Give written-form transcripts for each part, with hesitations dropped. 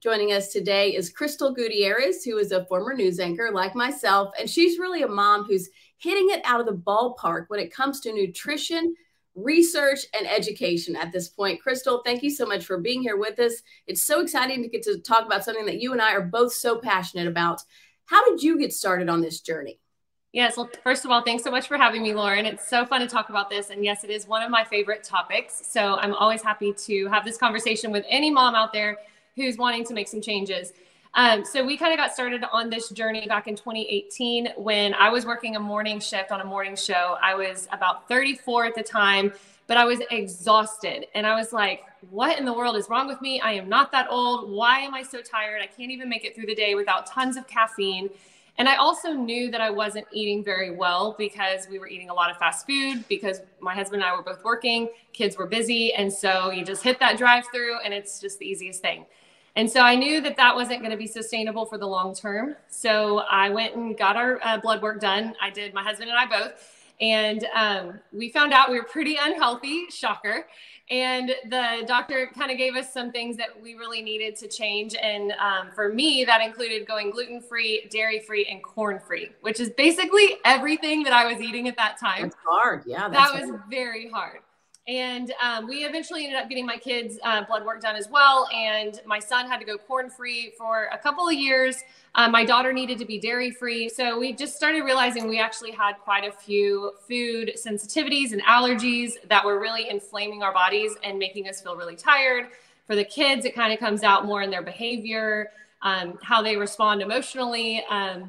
Joining us today is Krystle Gutierrez, who is a former news anchor like myself, and she's really a mom who's hitting it out of the ballpark when it comes to nutrition, research, and education at this point. Krystle, thank you so much for being here with us. It's so exciting to get to talk about something that you and I are both so passionate about. How did you get started on this journey? Yes. Well, first of all, thanks so much for having me, Lauren. It's so fun to talk about this. And yes, it is one of my favorite topics. So I'm always happy to have this conversation with any mom out there who's wanting to make some changes. So we kind of got started on this journey back in 2018 when I was working a morning shift on a morning show. I was about 34 at the time, but I was exhausted. And I was like, what in the world is wrong with me? I am not that old. Why am I so tired? I can't even make it through the day without tons of caffeine. And I also knew that I wasn't eating very well because we were eating a lot of fast food because my husband and I were both working, kids were busy. And so you just hit that drive-through and it's just the easiest thing. And so I knew that that wasn't going to be sustainable for the long term. So I went and got our blood work done. I did, my husband and I both. And we found out we were pretty unhealthy, shocker. And the doctor kind of gave us some things that we really needed to change. And for me, that included going gluten-free, dairy-free, and corn-free, which is basically everything that I was eating at that time. That's hard. Yeah, that was very hard. And we eventually ended up getting my kids' blood work done as well. And my son had to go corn-free for a couple of years. My daughter needed to be dairy-free. So we just started realizing we actually had quite a few food sensitivities and allergies that were really inflaming our bodies and making us feel really tired. For the kids, it kind of comes out more in their behavior, how they respond emotionally, and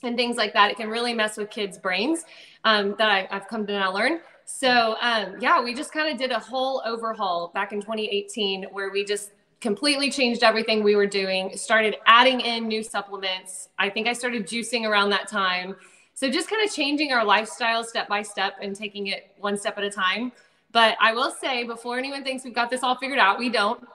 things like that. It can really mess with kids' brains that I've come to now learn. So, yeah, we just kind of did a whole overhaul back in 2018 where we just completely changed everything we were doing, started adding in new supplements. I think I started juicing around that time. So just kind of changing our lifestyle step by step and taking it one step at a time. But I will say, before anyone thinks we've got this all figured out, we don't.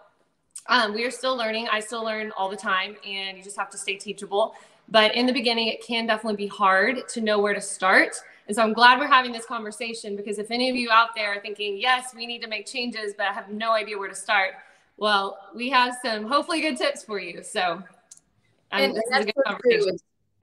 We are still learning. I still learn all the time, and you just have to stay teachable. But in the beginning, it can definitely be hard to know where to start. And so I'm glad we're having this conversation, because if any of you out there are thinking, yes, we need to make changes, but I have no idea where to start, well, we have some hopefully good tips for you. So this is a good conversation.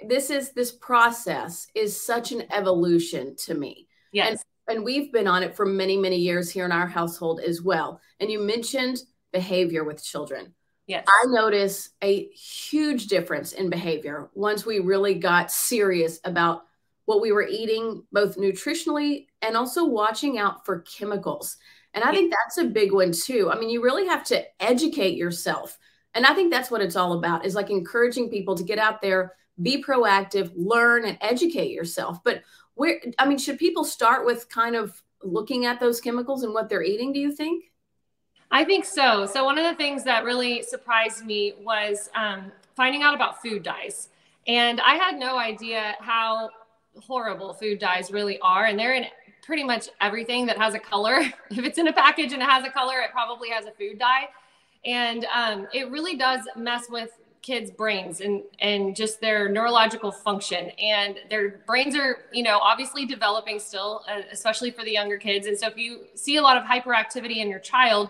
This process is such an evolution to me. Yes. And we've been on it for many, many years here in our household as well. And you mentioned behavior with children. Yes. I notice a huge difference in behavior once we really got serious about what we were eating, both nutritionally and also watching out for chemicals. And I think that's a big one too. I mean, you really have to educate yourself. And I think that's what it's all about, is like encouraging people to get out there, be proactive, learn and educate yourself. But should people start with kind of looking at those chemicals and what they're eating, do you think? I think so. So one of the things that really surprised me was finding out about food dyes. And I had no idea how horrible food dyes really are. And they're in pretty much everything that has a color. If it's in a package and it has a color, it probably has a food dye. And it really does mess with kids' brains and just their neurological function. And their brains are, obviously developing still, especially for the younger kids. And so if you see a lot of hyperactivity in your child,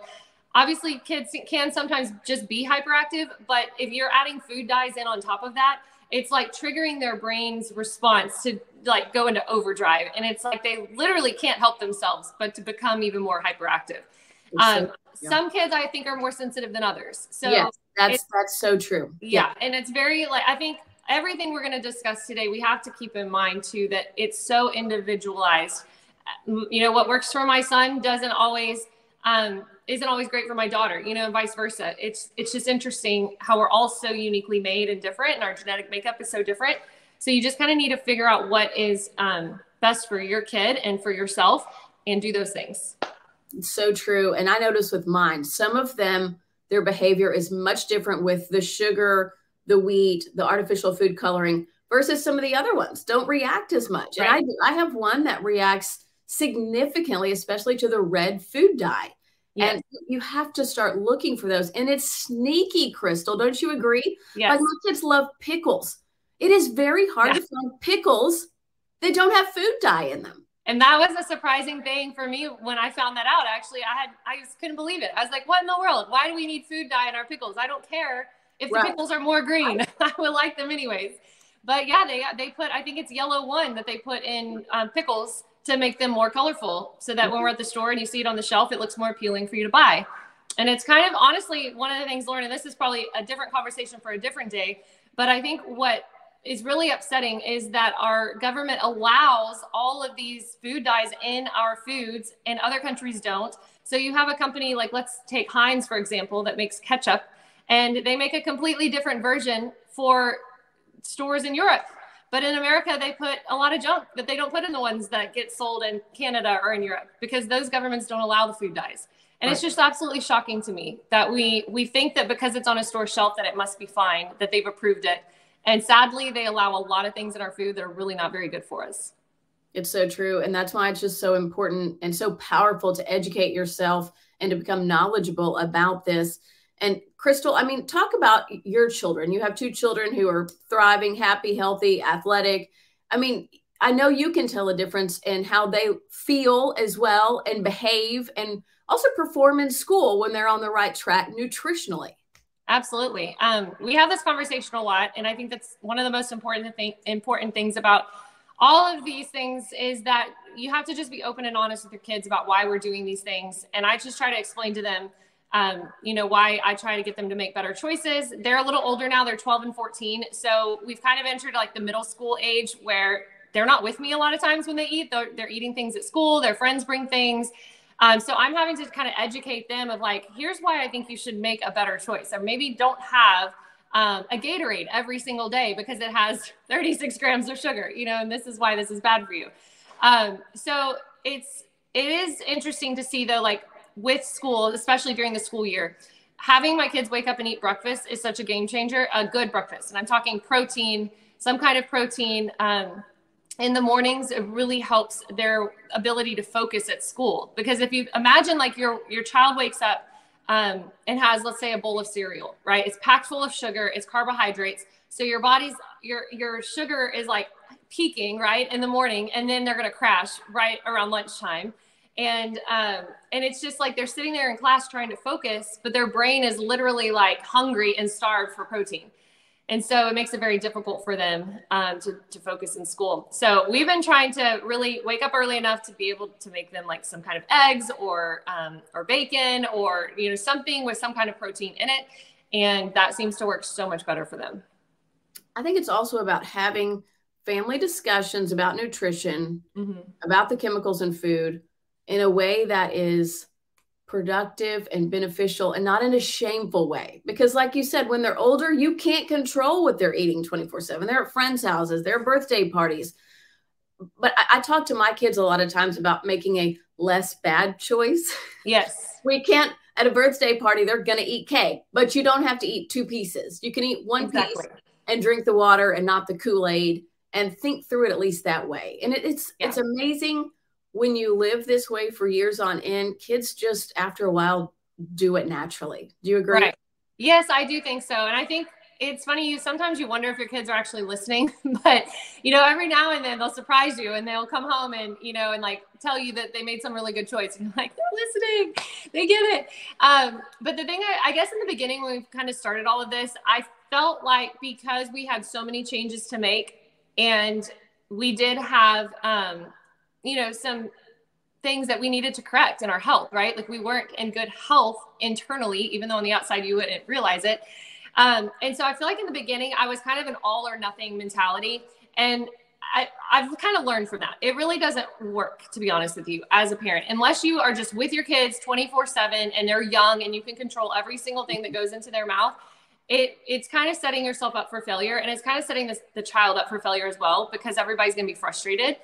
obviously kids can sometimes just be hyperactive, but if you're adding food dyes in on top of that, it's like triggering their brain's response to like go into overdrive. And it's like they literally can't help themselves, but to become even more hyperactive. Some kids I think are more sensitive than others. So yes, that's so true. Yeah. And it's very I think everything we're going to discuss today, we have to keep in mind too, that it's so individualized. What works for my son isn't always great for my daughter, and vice versa. It's just interesting how we're all so uniquely made and different, and our genetic makeup is so different. So you just kind of need to figure out what is best for your kid and for yourself and do those things. It's so true. And I notice with mine, some of them, their behavior is much different with the sugar, the wheat, the artificial food coloring versus some of the other ones don't react as much. Right. And I have one that reacts significantly, especially to the red food dye. Yes. And you have to start looking for those. And it's sneaky, Krystle. Don't you agree? Yes. Like my kids love pickles. It is very hard to find pickles that don't have food dye in them. And that was a surprising thing for me when I found that out. Actually, I just couldn't believe it. I was like, what in the world? Why do we need food dye in our pickles? I don't care if the Right. pickles are more green. I would like them anyways. But yeah, they put, I think it's yellow one that they put in pickles to make them more colorful, so that when we're at the store and you see it on the shelf, it looks more appealing for you to buy. And it's kind of, honestly, one of the things, Lauren, and this is probably a different conversation for a different day, but I think what is really upsetting is that our government allows all of these food dyes in our foods and other countries don't. So you have a company like, let's take Heinz, for example, that makes ketchup, and they make a completely different version for stores in Europe. But in America, they put a lot of junk that they don't put in the ones that get sold in Canada or in Europe, because those governments don't allow the food dyes. And right. It's just absolutely shocking to me that we think that because it's on a store shelf that it must be fine, that they've approved it. And sadly, they allow a lot of things in our food that are really not very good for us. It's so true. And that's why it's just so important and so powerful to educate yourself and to become knowledgeable about this. And Krystle, I mean, talk about your children. You have 2 children who are thriving, happy, healthy, athletic. I mean, I know you can tell a difference in how they feel as well and behave and also perform in school when they're on the right track nutritionally. Absolutely. We have this conversation a lot, and I think that's one of the most important things about all of these things is that you have to just be open and honest with your kids about why we're doing these things. And I just try to explain to them, why I try to get them to make better choices. They're a little older now. They're 12 and 14. So we've kind of entered like the middle school age where they're not with me a lot of times when they eat. They're eating things at school. Their friends bring things. So I'm having to kind of educate them of like, here's why I think you should make a better choice. Or maybe don't have a Gatorade every single day because it has 36 grams of sugar, and this is why this is bad for you. So it is interesting to see though, like with school, especially during the school year, having my kids wake up and eat breakfast is such a game changer, a good breakfast. And I'm talking protein, some kind of protein, in the mornings. It really helps their ability to focus at school. Because if you imagine like your child wakes up and has, let's say, a bowl of cereal, right? It's packed full of sugar, it's carbohydrates. So your body's, your sugar is like peaking, right, in the morning, and then they're going to crash right around lunchtime. And it's just like they're sitting there in class trying to focus, but their brain is literally like hungry and starved for protein. And so it makes it very difficult for them to focus in school. So we've been trying to really wake up early enough to be able to make them like some kind of eggs or bacon or, something with some kind of protein in it. And that seems to work so much better for them. I think it's also about having family discussions about nutrition, about the chemicals in food in a way that is productive and beneficial and not in a shameful way. Because like you said, when they're older, you can't control what they're eating 24/7. They're at friends' houses, they're birthday parties. But I talk to my kids a lot of times about making a less bad choice. Yes. We can't, at a birthday party, they're going to eat cake, but you don't have to eat 2 pieces. You can eat 1 piece and drink the water and not the Kool-Aid, and think through it at least that way. And it's amazing when you live this way for years on end. Kids just after a while do it naturally. Do you agree? Right. Yes, I do think so. And I think it's funny, sometimes you wonder if your kids are actually listening, but every now and then they'll surprise you and they'll come home and, and like tell you that they made some really good choice. And you're like, they're listening, they get it. But the thing, I guess in the beginning, when we kind of started all of this, I felt like because we had so many changes to make and we did have, some things that we needed to correct in our health, right? Like we weren't in good health internally, even though on the outside you wouldn't realize it. And so I feel like in the beginning, I was kind of an all or nothing mentality. And I've kind of learned from that. It really doesn't work, to be honest with you, as a parent, unless you are just with your kids 24/7 and they're young and you can control every single thing that goes into their mouth. It's kind of setting yourself up for failure. And it's kind of setting the child up for failure as well, because everybody's going to be frustrated.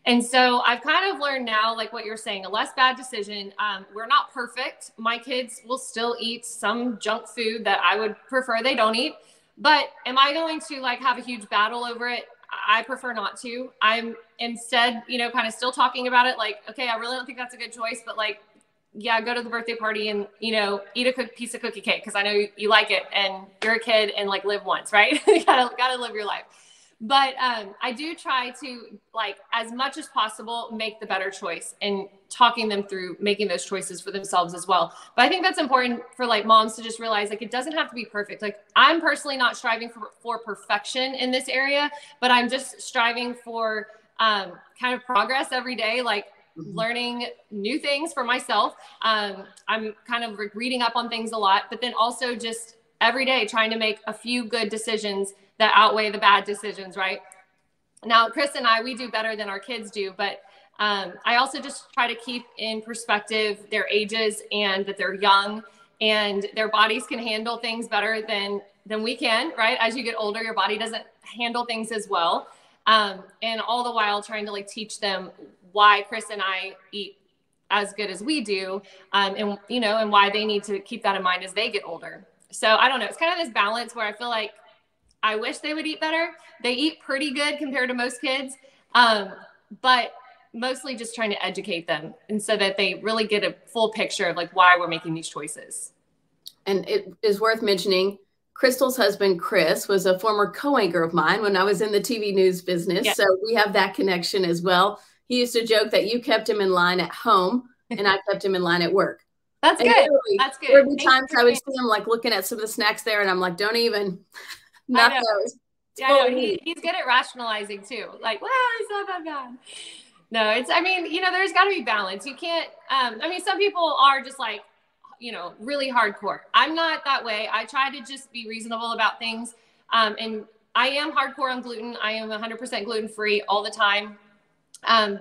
And so I've kind of learned now, like what you're saying, a less bad decision. We're not perfect. My kids will still eat some junk food that I would prefer they don't eat. But am I going to like have a huge battle over it? I prefer not to. I'm instead, kind of still talking about it. Like, okay, I really don't think that's a good choice, but like, yeah, go to the birthday party and, eat a piece of cookie cake because I know you like it and you're a kid and like live once, right? You gotta live your life. But I do try to, like, as much as possible, make the better choice and talking them through making those choices for themselves as well. But I think that's important for like moms to just realize, like, it doesn't have to be perfect. Like, I'm personally not striving for perfection in this area, but I'm just striving for kind of progress every day, like learning new things for myself. I'm kind of reading up on things a lot, but then also just every day trying to make a few good decisions that outweigh the bad decisions, right? Now, Chris and I, we do better than our kids do, but I also just try to keep in perspective their ages and that they're young and their bodies can handle things better than we can, right? As you get older, your body doesn't handle things as well. And all the while trying to like teach them why Chris and I eat as good as we do, and you know, and why they need to keep that in mind as they get older. So I don't know. It's kind of this balance where I feel like I wish they would eat better. They eat pretty good compared to most kids, but mostly just trying to educate them, and so that they really get a full picture of like why we're making these choices. And it is worth mentioning, Krystle's husband, Chris, was a former co-anchor of mine when I was in the TV news business. Yeah. So we have that connection as well. He used to joke that you kept him in line at home and I kept him in line at work. That's good. That's good. There would be times I would see him like looking at some of the snacks there and I'm like, don't even, not those. Yeah, I know. He's good at rationalizing too. Like, well, it's not that bad. No, it's, I mean, you know, there's got to be balance. You can't, I mean, some people are just like, you know, really hardcore. I'm not that way. I try to just be reasonable about things. And I am hardcore on gluten. I am 100% gluten-free all the time.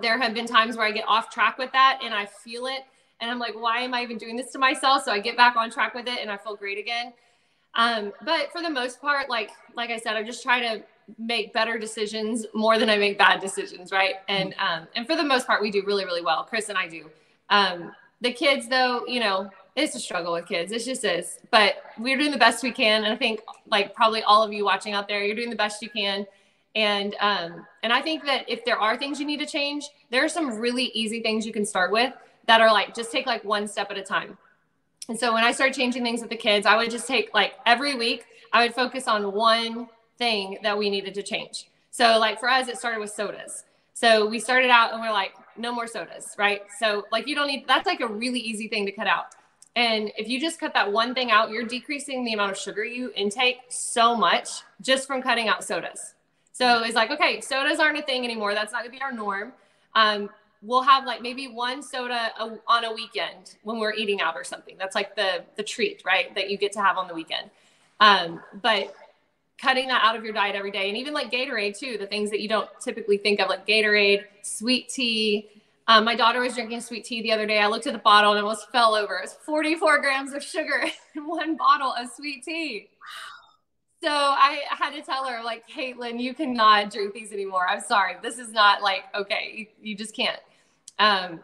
There have been times where I get off track with that and I feel it. And I'm like, why am I even doing this to myself? So I get back on track with it and I feel great again. But for the most part, like I said, I just try to make better decisions more than I make bad decisions. Right. And for the most part, we do really, really well. Chris and I do. The kids though, you know, it's a struggle with kids. It just is, but we're doing the best we can. And I think like probably all of you watching out there, you're doing the best you can. And I think that if there are things you need to change, there are some really easy things you can start with that are like, just take like one step at a time. And so when I started changing things with the kids, I would just take like every week, I would focus on one thing that we needed to change. So like for us, it started with sodas. So we started out and we're like, no more sodas, right? So like you don't need, that's like a really easy thing to cut out. And if you just cut that one thing out, you're decreasing the amount of sugar you intake so much just from cutting out sodas. So it's like, okay, sodas aren't a thing anymore. That's not gonna be our norm. We'll have like maybe one soda on a weekend when we're eating out or something. That's like the treat, right? That you get to have on the weekend. But cutting that out of your diet every day, and even like Gatorade too, the things that you don't typically think of, like Gatorade, sweet tea. My daughter was drinking sweet tea the other day. I looked at the bottle and almost fell over. It was 44 grams of sugar in one bottle of sweet really? So I had to tell her, like, Caitlin, you cannot drink these anymore. I'm sorry. This is not like, okay, you just can't. And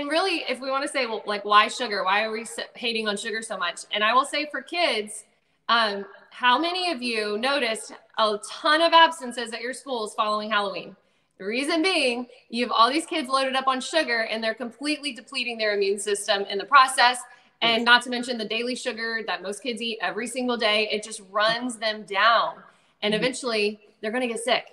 really, if we want to say, well, like, why sugar? Why are we hating on sugar so much? And I will say for kids, how many of you noticed a ton of absences at your schools following Halloween? The reason being, you have all these kids loaded up on sugar and they're completely depleting their immune system in the process. And not to mention the daily sugar that most kids eat every single day. It just runs them down and eventually they're going to get sick.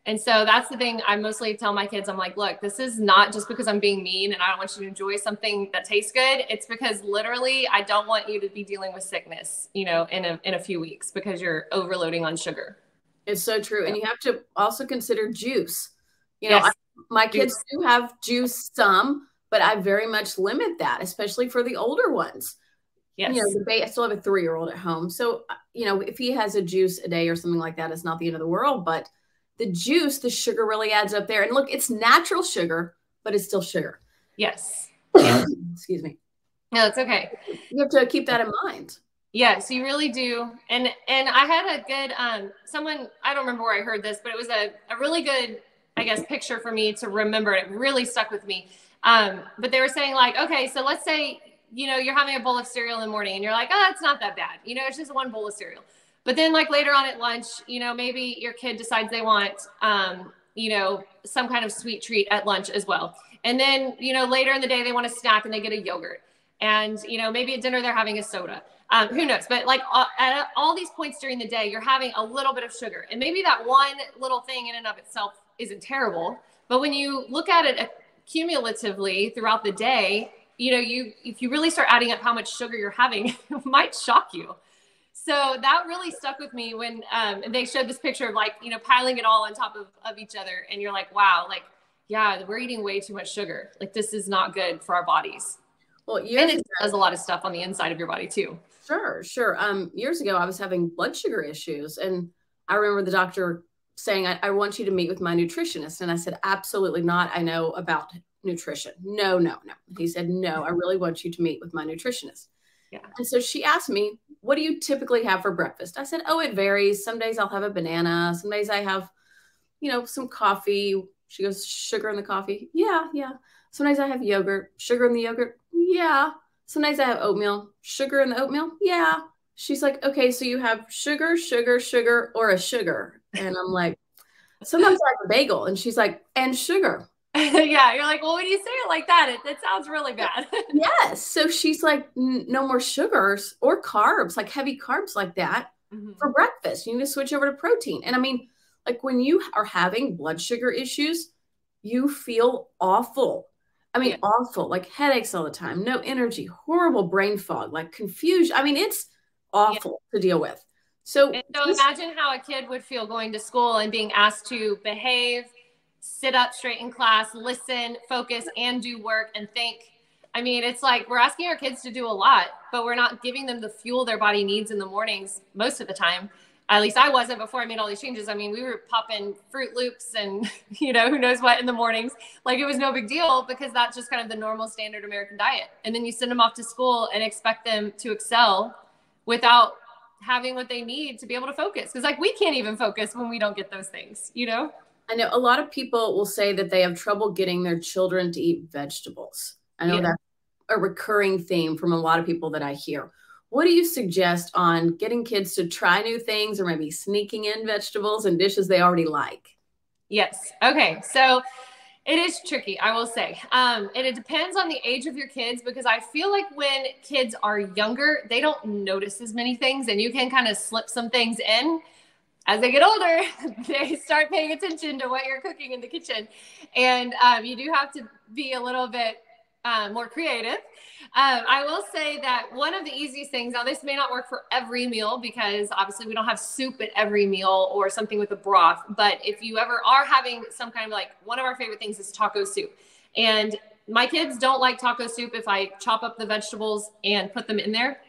And so that's the thing I mostly tell my kids. I'm like, look, this is not just because I'm being mean and I don't want you to enjoy something that tastes good. It's because literally I don't want you to be dealing with sickness, you know, in a few weeks because you're overloading on sugar. It's so true. And you have to also consider juice. You know, my kids do have juice some, but I very much limit that, especially for the older ones. Yes. You know, I still have a 3-year-old at home. So, you know, if he has a juice a day or something like that, it's not the end of the world. But the juice, the sugar really adds up there. And look, it's natural sugar, but it's still sugar. Yes. Excuse me. No, it's okay. You have to keep that in mind. Yes, you really do. And I had a good, someone, I don't remember where I heard this, but it was a really good, I guess, picture for me to remember. It really stuck with me. But they were saying like, okay, so let's say, you know, you're having a bowl of cereal in the morning and you're like, oh, it's not that bad. You know, it's just one bowl of cereal. But then like later on at lunch, you know, maybe your kid decides they want, you know, some kind of sweet treat at lunch as well. And then, you know, later in the day, they want a snack and they get a yogurt. And, you know, maybe at dinner, they're having a soda. Who knows? But like at all these points during the day, you're having a little bit of sugar, and maybe that one little thing in and of itself isn't terrible. But when you look at it cumulatively throughout the day, you know, if you really start adding up how much sugar you're having, it might shock you. So that really stuck with me when they showed this picture of like, you know, piling it all on top of each other. And you're like, wow, like, yeah, we're eating way too much sugar. Like, this is not good for our bodies. Well, and it does a lot of stuff on the inside of your body too. Sure, sure. Years ago, I was having blood sugar issues. And I remember the doctor saying, I want you to meet with my nutritionist. And I said, absolutely not. I know about nutrition. No. He said, no, I really want you to meet with my nutritionist. Yeah. And so she asked me, what do you typically have for breakfast? I said, oh, it varies. Some days I'll have a banana. Some days I have, you know, some coffee. She goes, sugar in the coffee? Yeah. Some days I have yogurt. Sugar in the yogurt? Yeah. Some days I have oatmeal. Sugar in the oatmeal? Yeah. She's like, okay, so you have sugar, or a sugar. And I'm like, sometimes I have a bagel. And she's like, and sugar. Yeah, you're like, well, when you say it like that, it sounds really bad. Yes. So she's like, no more sugars or carbs, like heavy carbs like that for breakfast. You need to switch over to protein. And I mean, like when you are having blood sugar issues, you feel awful. I mean, awful, like headaches all the time, no energy, horrible brain fog, like confusion. I mean, it's awful to deal with. So imagine how a kid would feel going to school and being asked to behave, sit up straight in class, listen, focus, and do work and think. I mean, it's like we're asking our kids to do a lot, but we're not giving them the fuel their body needs in the mornings most of the time. At least I wasn't before I made all these changes. I mean, we were popping Fruit Loops and, you know, who knows what in the mornings. Like it was no big deal because that's just kind of the normal standard American diet. And then you send them off to school and expect them to excel without having what they need to be able to focus. Because like we can't even focus when we don't get those things, you know? I know a lot of people will say that they have trouble getting their children to eat vegetables. I know that's a recurring theme from a lot of people that I hear. What do you suggest on getting kids to try new things or maybe sneaking in vegetables and dishes they already like? Yes. Okay. So it is tricky, I will say. And it depends on the age of your kids because I feel like when kids are younger, they don't notice as many things and you can kind of slip some things in. As they get older, they start paying attention to what you're cooking in the kitchen. And you do have to be a little bit more creative. I will say that one of the easiest things, now this may not work for every meal because obviously we don't have soup at every meal or something with a broth, but if you ever are having some kind of like, one of our favorite things is taco soup. And my kids don't like taco soup if I chop up the vegetables and put them in there.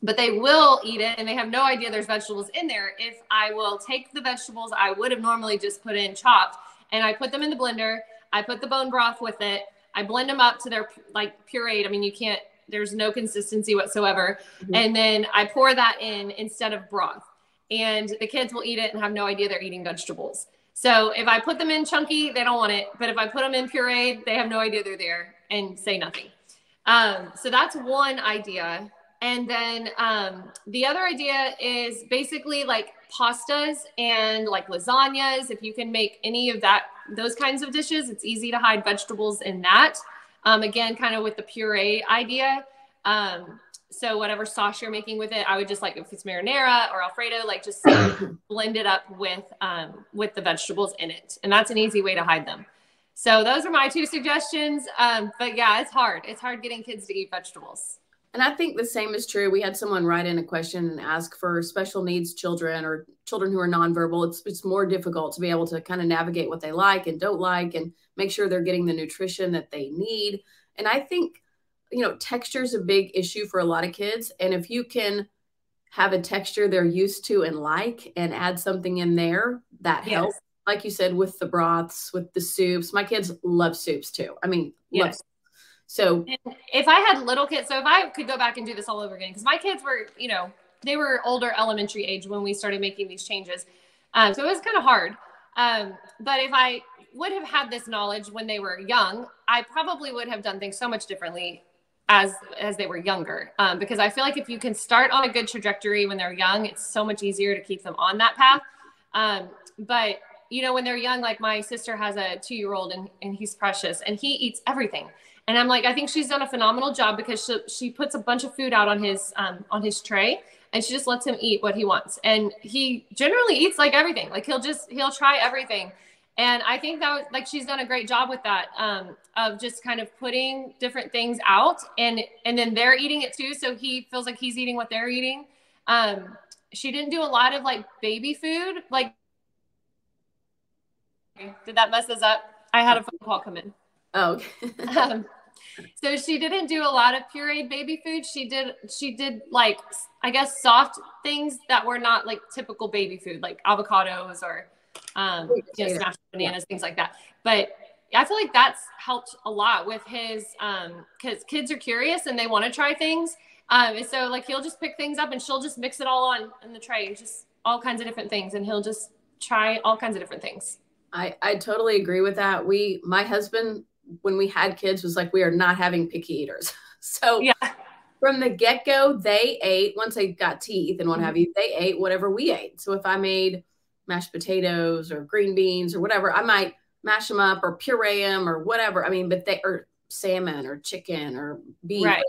But they will eat it and they have no idea there's vegetables in there if I will take the vegetables I would have normally just put in chopped and I put them in the blender. I put the bone broth with it. I blend them up to their like pureed. I mean, you can't, there's no consistency whatsoever. And then I pour that in instead of broth and the kids will eat it and have no idea they're eating vegetables. So if I put them in chunky, they don't want it. But if I put them in pureed, they have no idea they're there and say nothing. So that's one idea. And then the other idea is basically like pastas and like lasagnas. If you can make any of that, those kinds of dishes, it's easy to hide vegetables in that. Again, kind of with the puree idea. So whatever sauce you're making with it, I would just like, if it's marinara or Alfredo, like just blend it up with the vegetables in it. And that's an easy way to hide them. So those are my two suggestions. But yeah, it's hard. It's hard getting kids to eat vegetables. And I think the same is true. We had someone write in a question and ask for special needs children or children who are nonverbal. It's more difficult to be able to kind of navigate what they like and don't like and make sure they're getting the nutrition that they need. And I think, you know, texture is a big issue for a lot of kids. And if you can have a texture they're used to and like and add something in there, that helps. Like you said, with the broths, with the soups. My kids love soups too. I mean, love soups. So and if I had little kids, so if I could go back and do this all over again, because my kids were, you know, they were older elementary age when we started making these changes. So it was kind of hard. But if I would have had this knowledge when they were young, I probably would have done things so much differently as they were younger. Because I feel like if you can start on a good trajectory when they're young, it's so much easier to keep them on that path. But you know, when they're young, like my sister has a 2-year-old and he's precious and he eats everything. And I'm like, I think she's done a phenomenal job because she puts a bunch of food out on his tray, and she just lets him eat what he wants. And he generally eats like everything. Like he'll try everything. And I think that was like, she's done a great job with that, of just kind of putting different things out, and then they're eating it too. So he feels like he's eating what they're eating. She didn't do a lot of like baby food. Like, did that mess us up? I had a phone call come in. Oh, so she didn't do a lot of pureed baby food. She did like, I guess, soft things that were not like typical baby food, like avocados or, smashed bananas, things like that. But I feel like that's helped a lot with his, cause kids are curious and they want to try things. And so like, he'll just pick things up and she'll just mix it all on in the tray, just all kinds of different things. And he'll just try all kinds of different things. I totally agree with that. My husband, when we had kids, was like, we are not having picky eaters. So yeah, from the get-go, they ate, once they got teeth and what have you, they ate whatever we ate. So if I made mashed potatoes or green beans or whatever, I might mash them up or puree them or whatever. I mean, but or salmon or chicken or beef, right.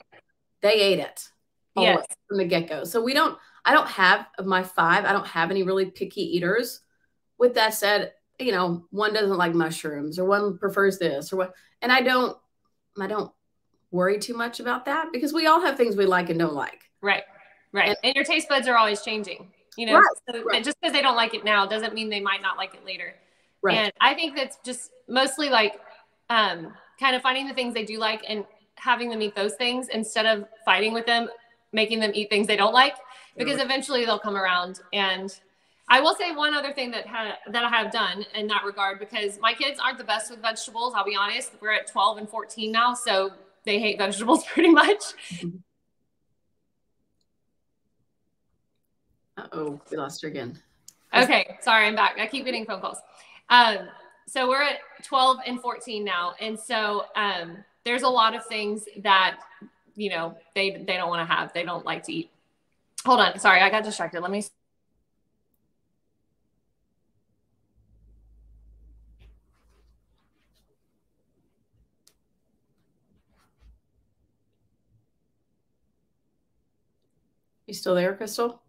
They ate it from the get-go. So I don't have, of my 5, I don't have any really picky eaters. With that said, one doesn't like mushrooms or one prefers this or what. And I don't worry too much about that because we all have things we like and don't like. Right. Right. And your taste buds are always changing, right, so just because they don't like it now doesn't mean they might not like it later. Right. And I think that's just mostly like, kind of finding the things they do like and having them eat those things instead of fighting with them, making them eat things they don't like, because eventually they'll come around. And I will say one other thing that I have done in that regard, because my kids aren't the best with vegetables. I'll be honest. We're at 12 and 14 now, so they hate vegetables pretty much. Uh-oh, we lost her again. Okay, sorry, I'm back. I keep getting phone calls. So we're at 12 and 14 now, and so there's a lot of things that they don't want to have. They don't like to eat. Hold on, sorry, I got distracted. Let me. You still there, Krystle?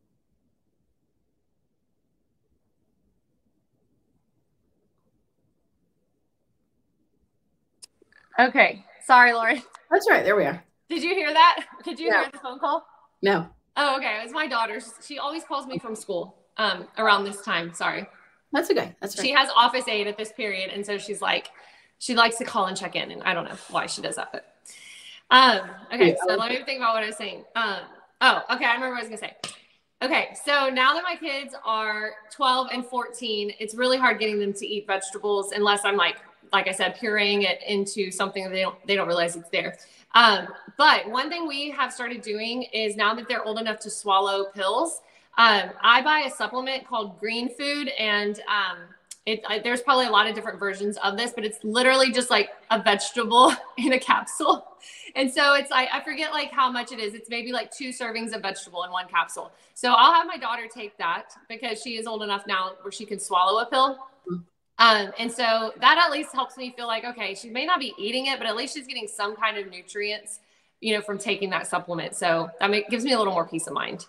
Okay. Sorry, Lauren. That's right. There we are. Did you hear that? Did you hear the phone call? No. Oh, okay. It was my daughter. She always calls me from school around this time. Sorry. That's okay. That's right. She has office aid at this period. And so she's like, she likes to call and check in. And I don't know why she does that, but okay. So let me think about what I was saying. Okay. I remember what I was going to say. Okay. So now that my kids are 12 and 14, it's really hard getting them to eat vegetables unless I'm like I said, pureeing it into something that they don't realize it's there. But one thing we have started doing is, now that they're old enough to swallow pills, I buy a supplement called Green Food, and there's probably a lot of different versions of this, but it's literally just like a vegetable in a capsule. And so it's, I forget like how much it is. It's maybe like 2 servings of vegetable in 1 capsule. So I'll have my daughter take that because she is old enough now where she can swallow a pill. And so that at least helps me feel like, okay, she may not be eating it, but at least she's getting some kind of nutrients, from taking that supplement. So that gives me a little more peace of mind.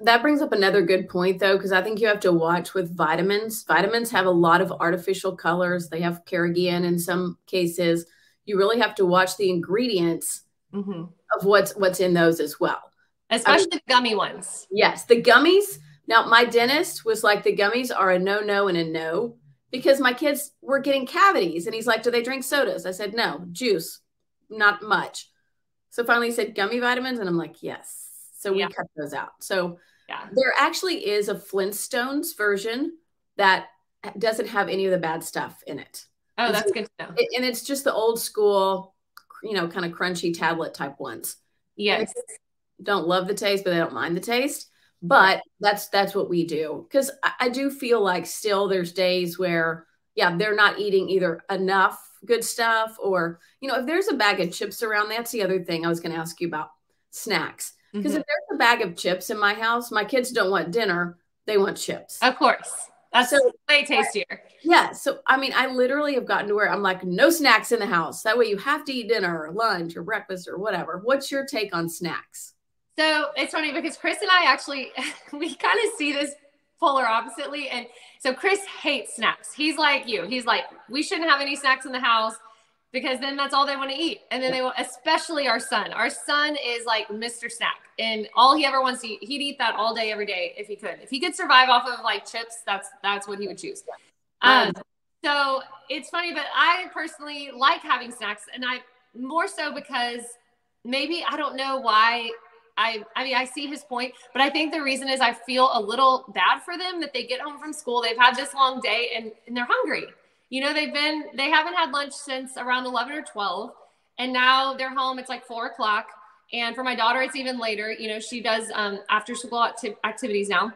That brings up another good point, though, because I think you have to watch with vitamins. Vitamins have a lot of artificial colors. They have carrageenan in some cases. You really have to watch the ingredients of what's in those as well. Especially the gummy ones. Yes, the gummies. Now, my dentist was like, the gummies are a no and a no, because my kids were getting cavities. And he's like, do they drink sodas? I said, no, juice, not much. So finally he said gummy vitamins. And I'm like, yes. So we cut those out. So there actually is a Flintstones version that doesn't have any of the bad stuff in it. Oh, that's good to know. And it's just the old school, kind of crunchy tablet type ones. Yes. Don't love the taste, but they don't mind the taste. But that's what we do. Because I do feel like still there's days where, they're not eating either enough good stuff, or, if there's a bag of chips around, that's the other thing I was going to ask you about, snacks. Because if there's a bag of chips in my house, my kids don't want dinner. They want chips. Of course. That's So way tastier. yeah. So, I mean, I literally have gotten to where I'm like, no snacks in the house. That way you have to eat dinner or lunch or breakfast or whatever. What's your take on snacks? So it's funny because Chris and I actually, we kind of see this polar oppositely. And so Chris hates snacks. He's like you. He's like, we shouldn't have any snacks in the house because then that's all they want to eat. And then they will, especially our son. Our son is like Mr. Snack. And all he ever wants to eat, he'd eat that all day, every day if he could. If he could survive off of like chips, that's what he would choose. So it's funny, but I personally like having snacks, and I more so because maybe I don't know why. I mean, I see his point, but I think the reason is I feel a little bad for them that they get home from school. They've had this long day and they're hungry. You know, they haven't had lunch since around 11 or 12. And now they're home. It's like 4 o'clock. And for my daughter, it's even later. You know, she does after school activities now.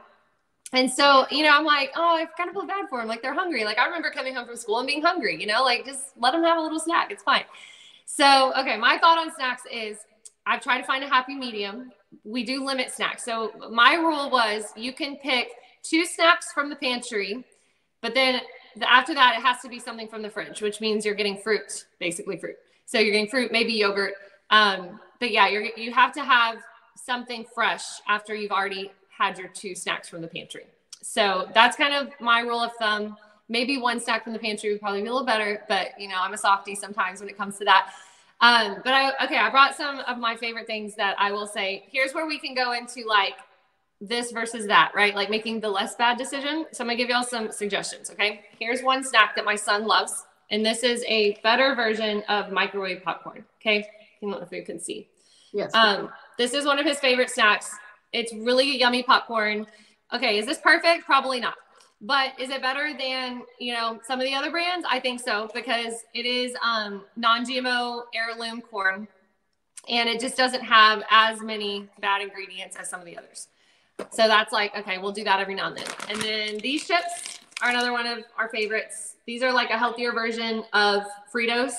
And so, you know, I'm like, oh, I kind of feel bad for them. Like they're hungry. Like I remember coming home from school and being hungry, you know, like just let them have a little snack. It's fine. So, okay. My thought on snacks is I've tried to find a happy medium. We do limit snacks. So my rule was you can pick 2 snacks from the pantry, but then after that, it has to be something from the fridge, which means you're getting fruit, basically fruit. So you're getting fruit, maybe yogurt. But yeah, you have to have something fresh after you've already had your 2 snacks from the pantry. So that's kind of my rule of thumb. Maybe 1 snack from the pantry would probably be a little better, but you know, I'm a softie sometimes when it comes to that. But I brought some of my favorite things that I will say. Here's where we can go into like this versus that, right? Like making the less bad decision. So I'm gonna give y'all some suggestions, okay? Here's one snack that my son loves, and this is a better version of microwave popcorn, okay? I don't know if you can see. Yes. This is one of his favorite snacks. It's really yummy popcorn. Okay, is this perfect? Probably not. But is it better than, you know, some of the other brands? I think so, because it is non-GMO heirloom corn, and it just doesn't have as many bad ingredients as some of the others. So that's like, okay, we'll do that every now and then. And then these chips are another one of our favorites. These are like a healthier version of Fritos.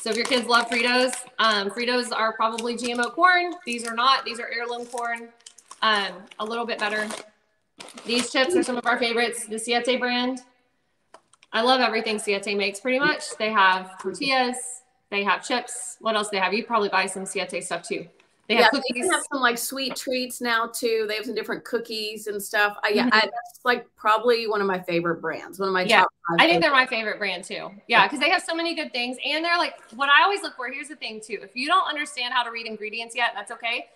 So if your kids love Fritos, Fritos are probably GMO corn. These are not. These are heirloom corn, a little bit better. These chips are some of our favorites, the Siete brand. I love everything Siete makes pretty much. They have tortillas, they have chips. What else they have? You probably buy some Siete stuff too. They have cookies. They have some like sweet treats now too. They have some different cookies and stuff. That's like probably one of my favorite brands. One of my top 5. I think they're my favorite brand too. Yeah, because they have so many good things. And they're like, what I always look for, here's the thing too. If you don't understand how to read ingredients yet, that's okay.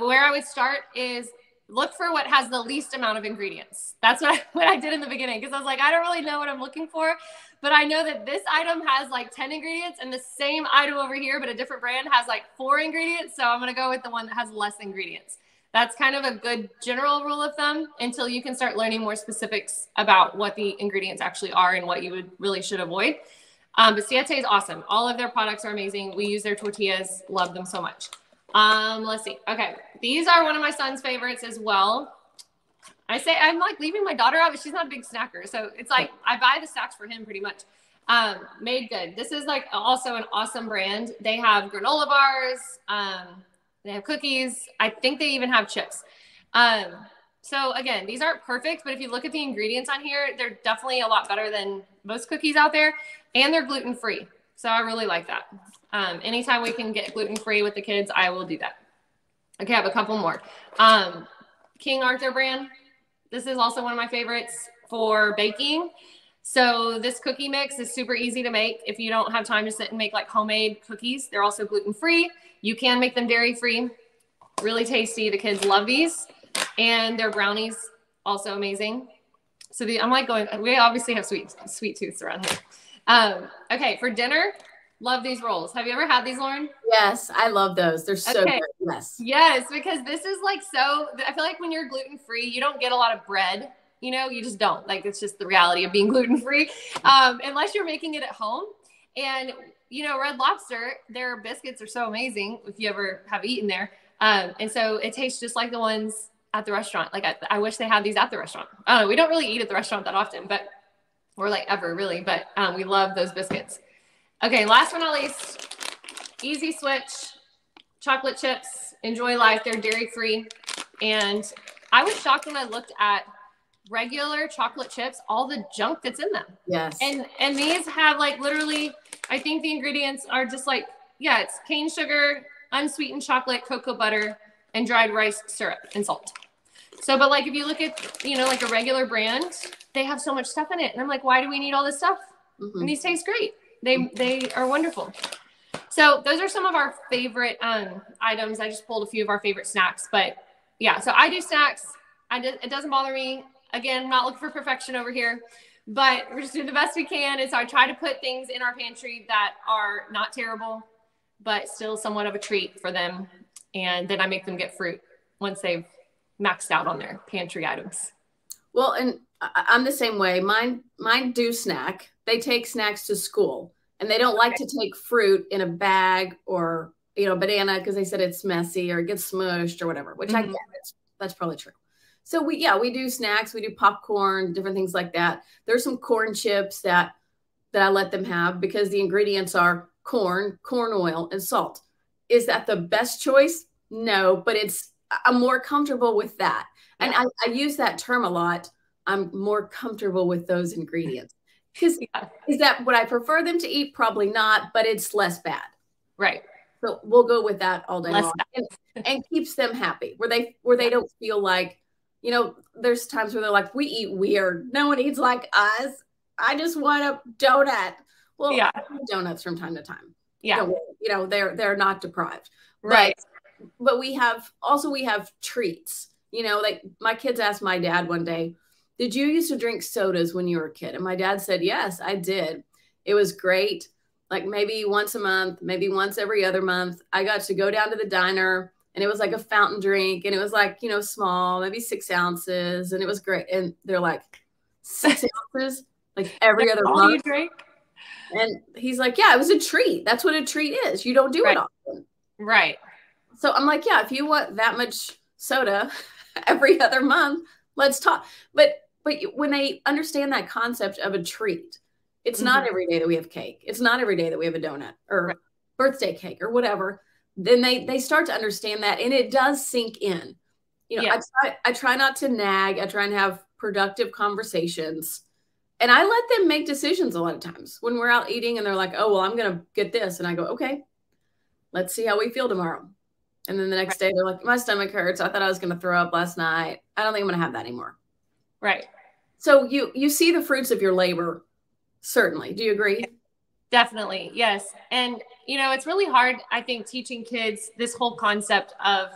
Where I would start is look for what has the least amount of ingredients. That's what I did in the beginning, because I was like, I don't really know what I'm looking for, but I know that this item has like 10 ingredients, and the same item over here, but a different brand, has like 4 ingredients. So I'm going to go with the one that has less ingredients. That's kind of a good general rule of thumb until you can start learning more specifics about what the ingredients actually are and what you really should avoid. But Siete is awesome. All of their products are amazing. We use their tortillas, love them so much. Let's see. Okay. These are one of my son's favorites as well. I say I'm like leaving my daughter out, but she's not a big snacker. So it's like, I buy the snacks for him pretty much. Made Good. This is like also an awesome brand. They have granola bars. They have cookies. I think they even have chips. So again, these aren't perfect, but if you look at the ingredients on here, they're definitely a lot better than most cookies out there, and they're gluten-free. So I really like that. Anytime we can get gluten-free with the kids, I will do that. Okay, I have a couple more. King Arthur brand. This is also one of my favorites for baking. So this cookie mix is super easy to make if you don't have time to sit and make like homemade cookies. They're also gluten-free. You can make them dairy-free. Really tasty. The kids love these. And their brownies, also amazing. So I'm like going, we obviously have sweet tooths around here. Okay, for dinner, love these rolls. Have you ever had these, Lauren? Yes, I love those. They're so good. Yes. Yes, because this is like I feel like when you're gluten-free, you don't get a lot of bread. You know, you just don't. Like, it's just the reality of being gluten-free, unless you're making it at home. And, you know, Red Lobster, their biscuits are so amazing if you ever have eaten there. And so it tastes just like the ones at the restaurant. Like, I wish they had these at the restaurant. We don't really eat at the restaurant that often, but or like ever really, but we love those biscuits. Okay, last but not least, easy switch, chocolate chips, enjoy life. They're dairy free. And I was shocked when I looked at regular chocolate chips, all the junk that's in them. Yes. And these have like literally, I think the ingredients are just like, yeah, it's cane sugar, unsweetened chocolate, cocoa butter, and dried rice syrup and salt. So, but like if you look at, you know, like a regular brand, they have so much stuff in it. And I'm like, why do we need all this stuff? Mm-hmm. And these taste great. They are wonderful. So those are some of our favorite items. I just pulled a few of our favorite snacks, but yeah, so I do snacks. It doesn't bother me. Again, I'm not looking for perfection over here, but we're just doing the best we can. And so I try to put things in our pantry that are not terrible, but still somewhat of a treat for them. And then I make them get fruit once they've maxed out on their pantry items. Well, and I'm the same way. Mine do snack. They take snacks to school, and they don't like to take fruit in a bag or, you know, banana because they said it's messy or it gets smushed or whatever, which I get. That's probably true. So we do snacks. We do popcorn, different things like that. There's some corn chips that I let them have because the ingredients are corn oil, and salt. Is that the best choice? No, but I'm more comfortable with that. And I use that term a lot. I'm more comfortable with those ingredients. Because is that what I prefer them to eat? Probably not, but it's less bad. Right. So we'll go with that all day long. And keeps them happy, where they don't feel like, you know, there's times where they're like, we eat weird. No one eats like us. I just want a donut. Well, I eat donuts from time to time. Yeah. You know, they're not deprived. Right. But we have treats. You know, like my kids asked my dad one day, did you used to drink sodas when you were a kid? And my dad said, yes, I did. It was great. Like maybe once a month, maybe once every other month, I got to go down to the diner, and it was like a fountain drink, and it was like, you know, small, maybe 6 ounces. And it was great. And they're like, 6 ounces, like every other month. You drink? And he's like, yeah, it was a treat. That's what a treat is. You don't do it often. Right. So I'm like, yeah, if you want that much soda every other month, let's talk. But when they understand that concept of a treat, it's not every day that we have cake. It's not every day that we have a donut or birthday cake or whatever. Then they start to understand that, and it does sink in. You know, I try not to nag. I try and have productive conversations, and I let them make decisions a lot of times when we're out eating, and they're like, oh, well, I'm going to get this. And I go, okay, let's see how we feel tomorrow. And then the next day they're like, my stomach hurts. I thought I was going to throw up last night. I don't think I'm going to have that anymore. Right. So you see the fruits of your labor. Certainly. Do you agree? Definitely. Yes. And, you know, it's really hard, I think, teaching kids this whole concept of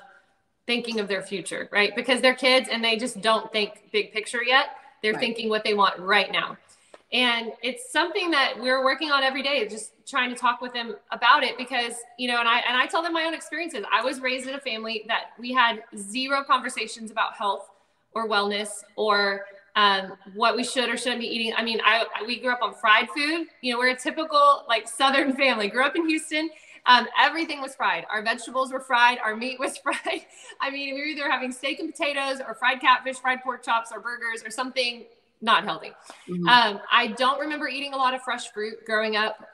thinking of their future, right? Because they're kids and they just don't think big picture yet. They're thinking what they want right now. And it's something that we're working on every day, just trying to talk with them about it because, you know, and I tell them my own experiences. I was raised in a family that we had zero conversations about health or wellness or what we should or shouldn't be eating. I mean, we grew up on fried food. You know, we're a typical like Southern family. Grew up in Houston. Everything was fried. Our vegetables were fried. Our meat was fried. I mean, we were either having steak and potatoes or fried catfish, fried pork chops, or burgers or something not healthy. I don't remember eating a lot of fresh fruit growing up.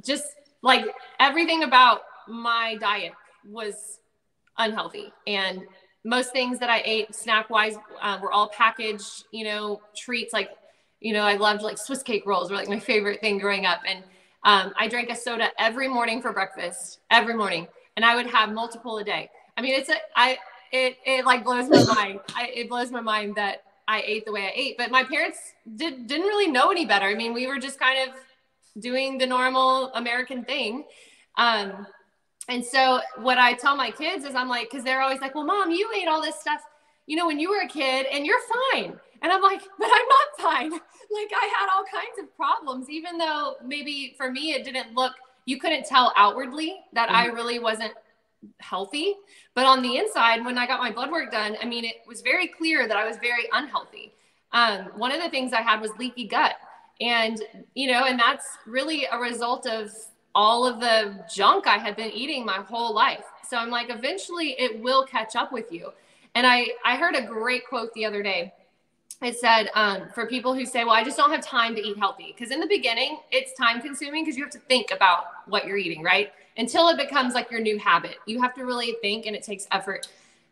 Just like everything about my diet was unhealthy. And most things that I ate snack wise were all packaged, you know, treats. Like, you know, I loved like Swiss cake rolls were like my favorite thing growing up. And I drank a soda every morning for breakfast, every morning. And I would have multiple a day. I mean, it like blows my mind. It blows my mind that I ate the way I ate, but my parents didn't really know any better. I mean, we were just kind of doing the normal American thing. And so what I tell my kids is I'm like, cause they're always like, well, Mom, you ate all this stuff, you know, when you were a kid and you're fine. And I'm like, but I'm not fine. Like I had all kinds of problems, even though maybe for me, it didn't look, you couldn't tell outwardly that I really wasn't healthy. But on the inside, when I got my blood work done, I mean, it was very clear that I was very unhealthy. One of the things I had was leaky gut. And, you know, and that's really a result of all of the junk I had been eating my whole life. So I'm like, eventually it will catch up with you. And I heard a great quote the other day. It said, for people who say, well, I just don't have time to eat healthy. Because in the beginning, it's time consuming because you have to think about what you're eating, right? Until it becomes like your new habit. You have to really think and it takes effort.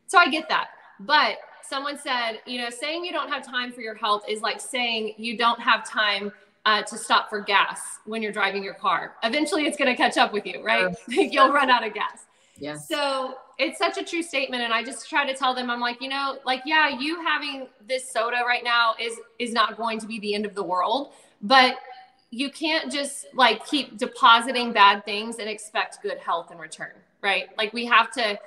So I get that. But someone said, saying you don't have time for your health is like saying you don't have time to stop for gas when you're driving your car. Eventually it's going to catch up with you, right? You'll run out of gas. Yes. So it's such a true statement. And I just try to tell them, I'm like, yeah, you having this soda right now is not going to be the end of the world, but you can't just like keep depositing bad things and expect good health in return, right? Like we have to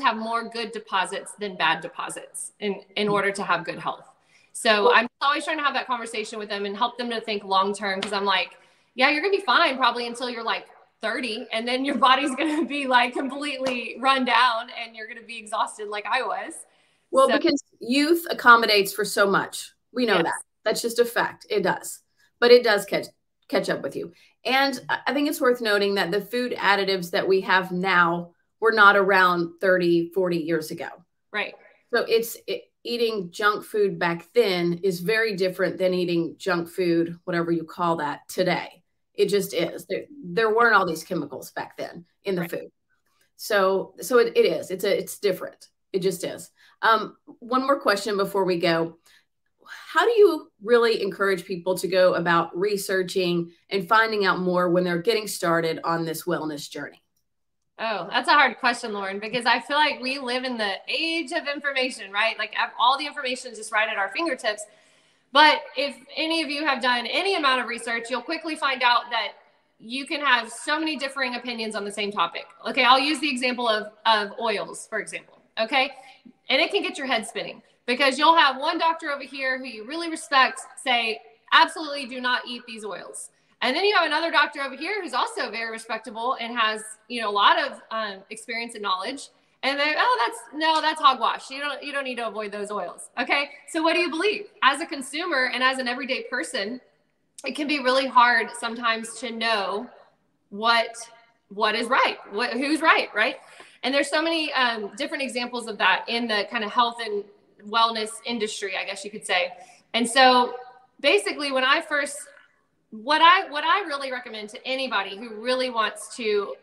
have more good deposits than bad deposits in order to have good health. So I'm always trying to have that conversation with them and help them to think long-term. Cause I'm like, yeah, you're gonna be fine probably until you're like 30. And then your body's going to be like completely run down and you're going to be exhausted like I was. Well, because youth accommodates for so much. We know that. That's just a fact. It does. But it does catch up with you. And I think it's worth noting that the food additives that we have now were not around 30, 40 years ago. Right. So eating junk food back then is very different than eating junk food, whatever you call that, today. It just is. There weren't all these chemicals back then in the food. So it is. It's different. It just is. One more question before we go. How do you really encourage people to go about researching and finding out more when they're getting started on this wellness journey? Oh, that's a hard question, Lauren, because I feel like we live in the age of information, right? Like all the information is just right at our fingertips. But if any of you have done any amount of research, you'll quickly find out that you can have so many differing opinions on the same topic. Okay, I'll use the example of oils, for example. Okay, and it can get your head spinning because you'll have one doctor over here who you really respect say, absolutely do not eat these oils. And then you have another doctor over here who's also very respectable and has, a lot of experience and knowledge. And they're, that's hogwash. You don't need to avoid those oils. Okay. So what do you believe? As a consumer and as an everyday person, it can be really hard sometimes to know what is right, who's right. Right. And there's so many different examples of that in the kind of health and wellness industry, I guess you could say. And so basically what I really recommend to anybody who really wants to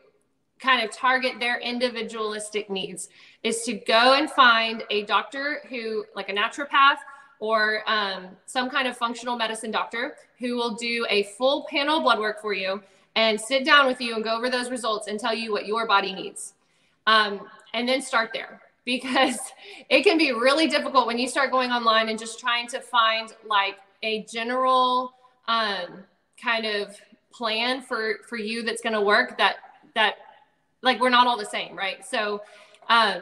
kind of target their individualistic needs is to go and find a doctor who, like a naturopath or some kind of functional medicine doctor who will do a full panel blood work for you and sit down with you and go over those results and tell you what your body needs. And then start there, because it can be really difficult when you start going online and just trying to find like a general kind of plan for you that's going to work that like we're not all the same, right? So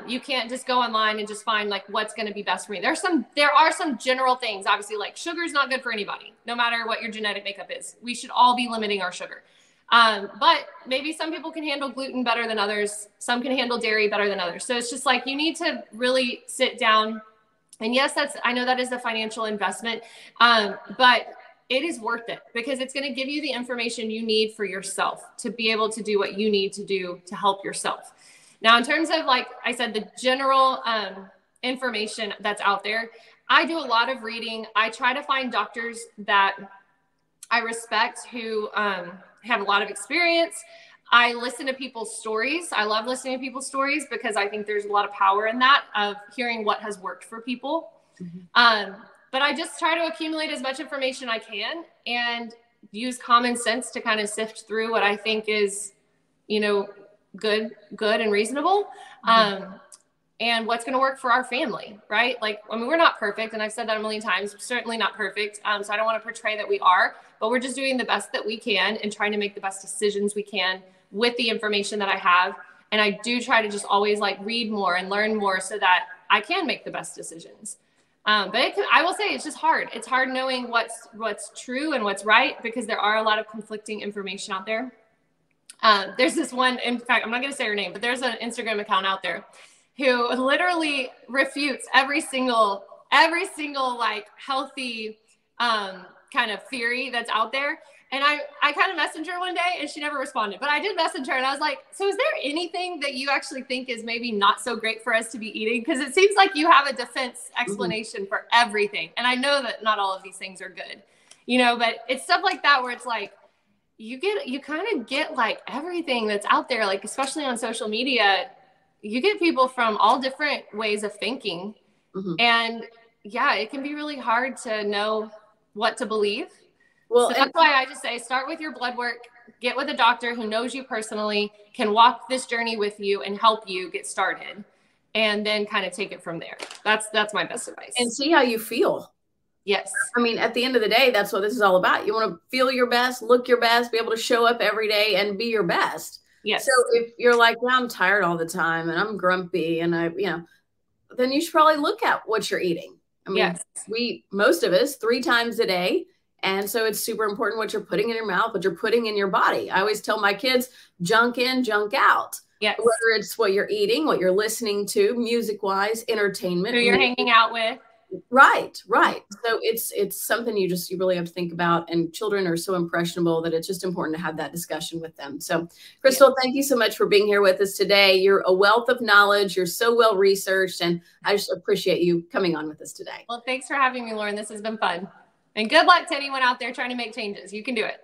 you can't just go online and just find like what's going to be best for me. There are some general things, obviously, like sugar is not good for anybody, no matter what your genetic makeup is. We should all be limiting our sugar. But maybe some people can handle gluten better than others. Some can handle dairy better than others. So it's just like, you need to really sit down. And yes, I know that is a financial investment, but it is worth it because it's going to give you the information you need for yourself to be able to do what you need to do to help yourself. Now, in terms of, like I said, the general information that's out there, I do a lot of reading. I try to find doctors that I respect who have a lot of experience. I listen to people's stories. I love listening to people's stories because I think there's a lot of power in that, of hearing what has worked for people. Mm-hmm. But I just try to accumulate as much information I can and use common sense to kind of sift through what I think is, good and reasonable. Mm-hmm. And what's going to work for our family, right? Like, I mean, we're not perfect. And I've said that a million times, we're certainly not perfect. So I don't want to portray that we are, but we're just doing the best that we can and trying to make the best decisions we can with the information that I have. And I do try to just always like read more and learn more so that I can make the best decisions. But I will say it's just hard. It's hard knowing what's true and what's right because there are a lot of conflicting information out there. There's this one, in fact, I'm not going to say her name, but there's an Instagram account out there who literally refutes every single like healthy kind of theory that's out there. And I kind of messaged her one day and she never responded, but I did message her and I was like, so is there anything that you actually think is maybe not so great for us to be eating? Because it seems like you have a defense explanation for everything. And I know that not all of these things are good, but it's stuff like that where it's like, you kind of get like everything that's out there, like especially on social media, you get people from all different ways of thinking And yeah, it can be really hard to know what to believe. Well, so that's why I just say, start with your blood work, get with a doctor who knows you personally, can walk this journey with you and help you get started, and then kind of take it from there. That's my best advice. And see how you feel. Yes. I mean, at the end of the day, that's what this is all about. You want to feel your best, look your best, be able to show up every day and be your best. Yes. So if you're like, well, I'm tired all the time and I'm grumpy and then you should probably look at what you're eating. I mean, most of us 3 times a day. And so it's super important what you're putting in your mouth, what you're putting in your body. I always tell my kids, junk in, junk out. Yes. Whether it's what you're eating, what you're listening to, music-wise, entertainment. Who you're hanging out with. Right. So it's something you really have to think about. And children are so impressionable that it's just important to have that discussion with them. So Krystle, thank you so much for being here with us today. You're a wealth of knowledge. You're so well researched. And I just appreciate you coming on with us today. Well, thanks for having me, Lauren. This has been fun. And good luck to anyone out there trying to make changes. You can do it.